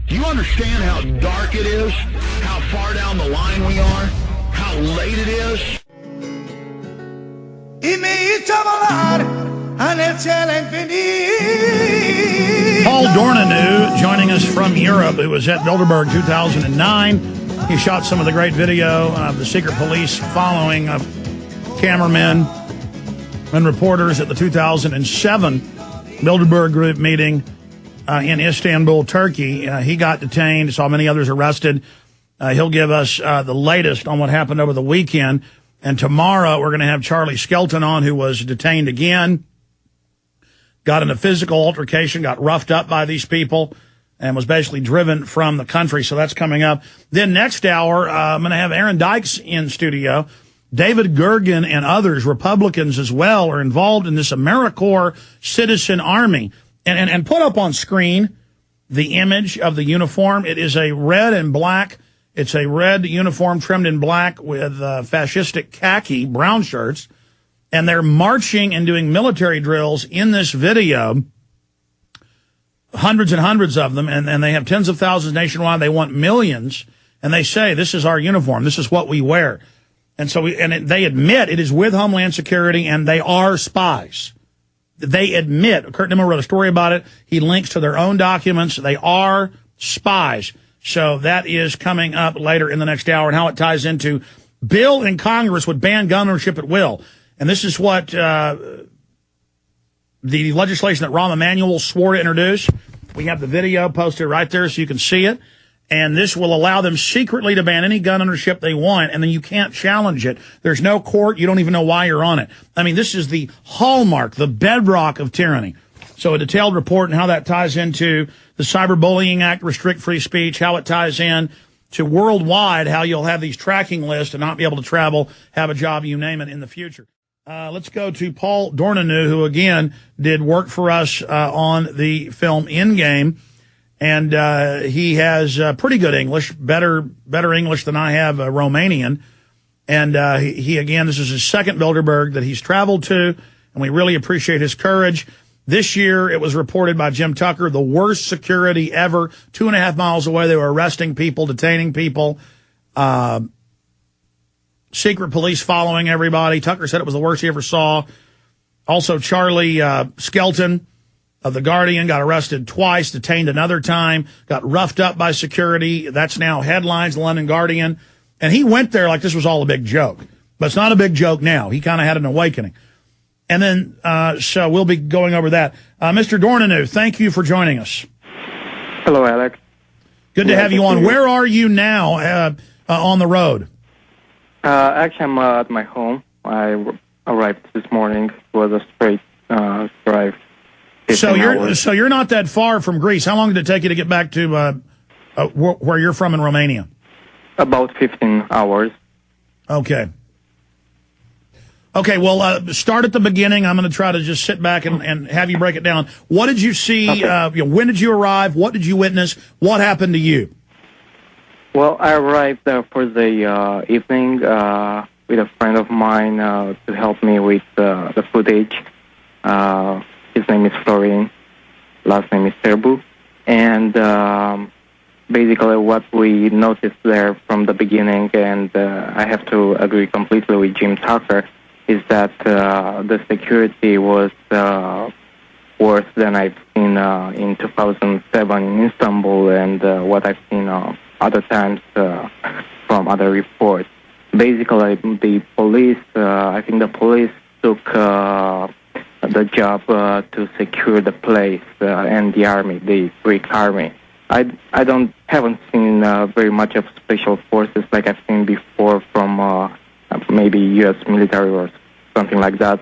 Do you understand how dark it is? How far down the line we are? How late it is? Paul Dorneanu joining us from Europe, who was at Bilderberg 2009. He shot some of the great video of the secret police following cameramen and reporters at the 2007 Bilderberg group meeting in Istanbul, Turkey. He got detained, saw many others arrested. He'll give us the latest on what happened over the weekend. And tomorrow we're going to have Charlie Skelton on, who was detained again, got in a physical altercation, got roughed up by these people, and was basically driven from the country. So that's coming up. Then next hour, I'm going to have Aaron Dykes in studio. David Gergen and others, Republicans as well, are involved in this AmeriCorps Citizen Army. And put up on screen the image of the uniform. It is a red and black. It's a red uniform trimmed in black with fascistic khaki brown shirts. And they're marching and doing military drills in this video. Hundreds and hundreds of them. And they have tens of thousands nationwide. They want millions. And they say, this is our uniform. This is what we wear. And so they admit it is with Homeland Security, and they are spies. They admit, Kurt Nimmo wrote a story about it. He links to their own documents. They are spies. So that is coming up later in the next hour, and how it ties into bill in Congress would ban gun ownership at will. And this is what the legislation that Rahm Emanuel swore to introduce. We have the video posted right there so you can see it. And this will allow them secretly to ban any gun ownership they want, and then you can't challenge it. There's no court. You don't even know why you're on it. I mean, this is the hallmark, the bedrock of tyranny. So a detailed report and how that ties into the Cyberbullying Act, restrict free speech, how it ties in to worldwide, how you'll have these tracking lists and not be able to travel, have a job, you name it, in the future. Let's go to Paul Dorneanu, who, again, did work for us on the film Endgame. And he has pretty good English, better English than I have Romanian. And he again, this is his second Bilderberg that he's traveled to, and we really appreciate his courage. This year, it was reported by Jim Tucker, the worst security ever. 2.5 miles away, they were arresting people, detaining people, secret police following everybody. Tucker said it was the worst he ever saw. Also, Charlie Skelton of The Guardian got arrested twice, detained another time, got roughed up by security. That's now headlines, the London Guardian. And he went there like this was all a big joke. But it's not a big joke now. He kind of had an awakening. And then, so we'll be going over that. Mr. Dorneanu, thank you for joining us. Hello, Alex. Good to have you on. Where are you now on the road? Actually, I'm at my home. I arrived this morning. It was a straight drive. So you're not that far from Greece. How long did it take you to get back to where you're from in Romania? About 15 hours. Okay. Okay, well, start at the beginning. I'm going to try to just sit back and have you break it down. What did you see? Okay. When did you arrive? What did you witness? What happened to you? Well, I arrived for the evening with a friend of mine to help me with the footage. His name is Florian. Last name is Serbu. And basically what we noticed there from the beginning, and I have to agree completely with Jim Tucker, is that the security was worse than I've seen in 2007 in Istanbul and what I've seen other times from other reports. Basically, the police, I think the police took the job to secure the place and the army, the Greek army. I haven't seen very much of special forces like I've seen before from maybe U.S. military or something like that.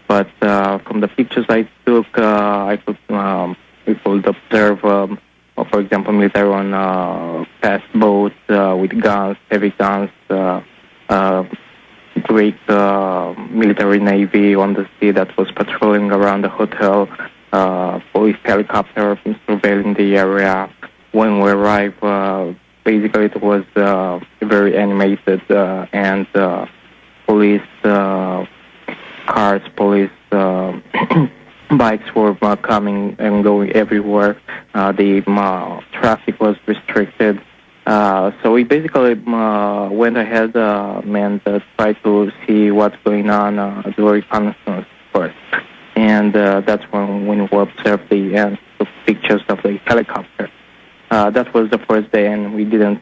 But from the pictures I took, we could observe, for example, military on fast boats with guns, heavy guns, Greek military navy on the sea that was patrolling around the hotel, police helicopter surveilling the area. When we arrived, basically it was very animated and police cars, police bikes were coming and going everywhere. The traffic was restricted. So we basically went ahead and tried to see what's going on, do a reconnaissance first. And that's when we observed the pictures of the helicopter. That was the first day, and we didn't.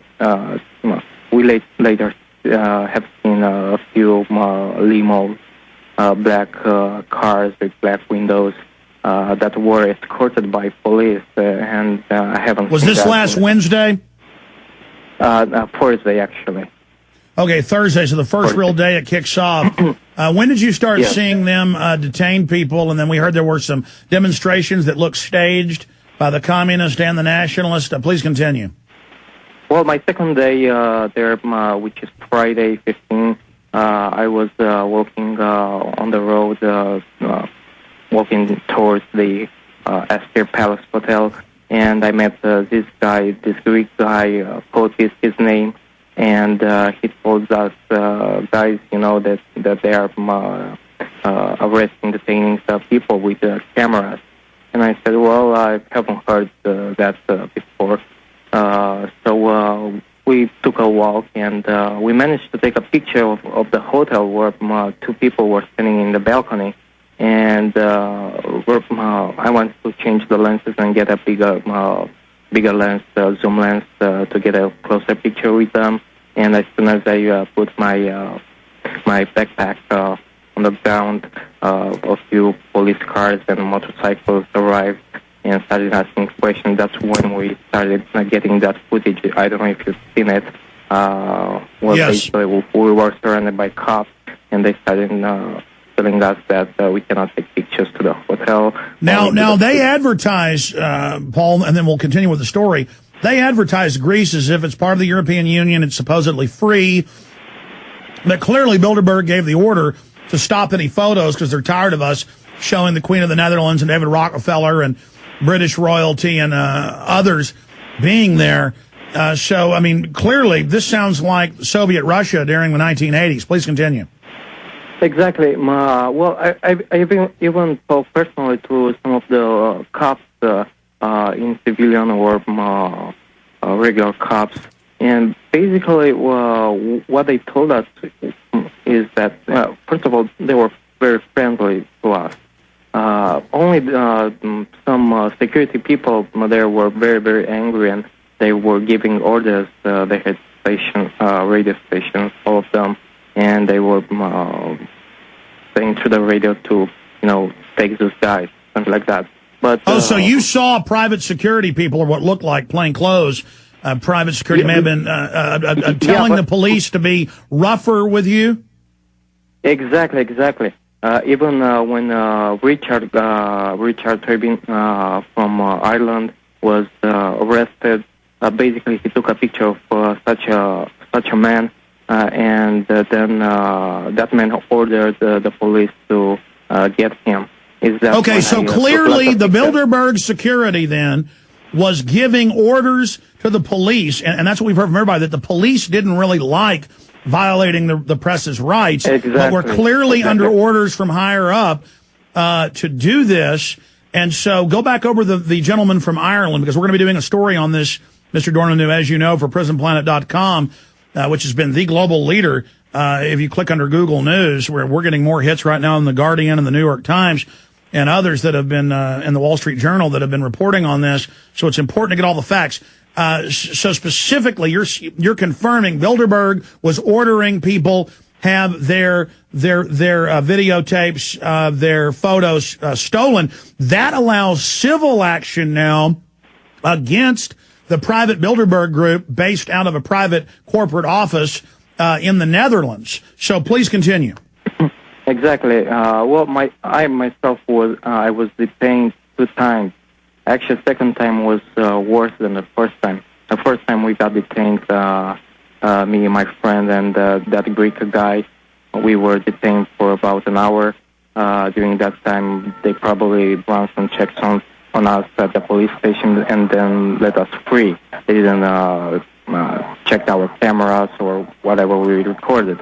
We later have seen a few limo, black cars with black windows that were escorted by police, and I haven't. Was this last Wednesday? Thursday, actually. Okay, Thursday. So the first real day it kicks off. When did you start seeing them detain people? And then we heard there were some demonstrations that looked staged by the communists and the nationalists. Please continue. Well, my second day there, which is Friday 15, I was walking on the road, walking towards the Astor Palace Hotel, and I met this guy, this Greek guy, Kotis, his name, and he told us, guys, you know, that they are arresting, detaining people with cameras. And I said, well, I haven't heard that before. So we took a walk, and we managed to take a picture of the hotel where two people were standing in the balcony. And I wanted to change the lenses and get a bigger lens, zoom lens, to get a closer picture with them. And as soon as I put my backpack on the ground, a few police cars and motorcycles arrived and started asking questions. That's when we started getting that footage. I don't know if you've seen it. Basically we were surrounded by cops, and they started telling us that we cannot take pictures to the hotel. Now they advertise, Paul, and then we'll continue with the story. They advertise Greece as if it's part of the European Union. It's supposedly free. But clearly Bilderberg gave the order to stop any photos because they're tired of us showing the Queen of the Netherlands and David Rockefeller and British royalty and others being there. So, I mean, clearly this sounds like Soviet Russia during the 1980s. Please continue. Exactly. Well, I even talked personally to some of the cops in civilian or regular cops. And basically what they told us is that, first of all, they were very friendly to us. Only some security people there were very, very angry, and they were giving orders. They had radio stations, all of them, and they were saying through the radio to, take those guys, something like that. But so you saw private security people, or what looked like plain clothes. Private security may have been telling the police to be rougher with you? Exactly. Even when Richard Turbin from Ireland was arrested, basically he took a picture of such a man, and then that man ordered the police to get him. Okay, so clearly the Bilderberg security then was giving orders to the police, and that's what we've heard from everybody, that the police didn't really like violating the press's rights, but were clearly under orders from higher up to do this. And so go back over the gentleman from Ireland, because we're going to be doing a story on this, Mr. Dorneanu, as you know, for PrisonPlanet.com, which has been the global leader. If you click under Google News, where we're getting more hits right now in The Guardian and the New York Times and others that have been in the Wall Street Journal that have been reporting on this. So it's important to get all the facts. So specifically, you're confirming Bilderberg was ordering people have their videotapes, their photos stolen. That allows civil action now against the private Bilderberg group based out of a private corporate office in the Netherlands. So please continue. Exactly. Well, I myself was detained 2 times. Actually, the second time was worse than the first time. The first time we got detained, me and my friend and that Greek guy, we were detained for about an hour. During that time, they probably ran some checks on us at the police station and then let us free. They didn't check our cameras or whatever we recorded.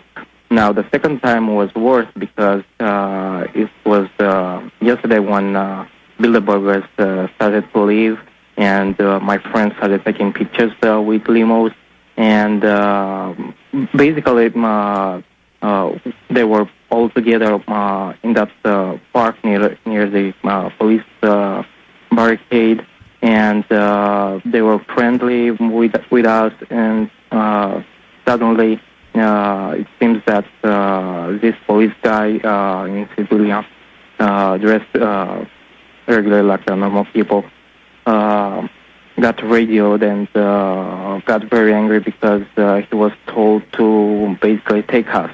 Now, the second time was worse because it was yesterday when Bilderberg started to leave, and my friends started taking pictures with limos, and basically they were all together in that park near the police barricade, and they were friendly with us, and suddenly it seems that this police guy in civilian, dressed regularly like normal people, got radioed and got very angry because he was told to basically take us.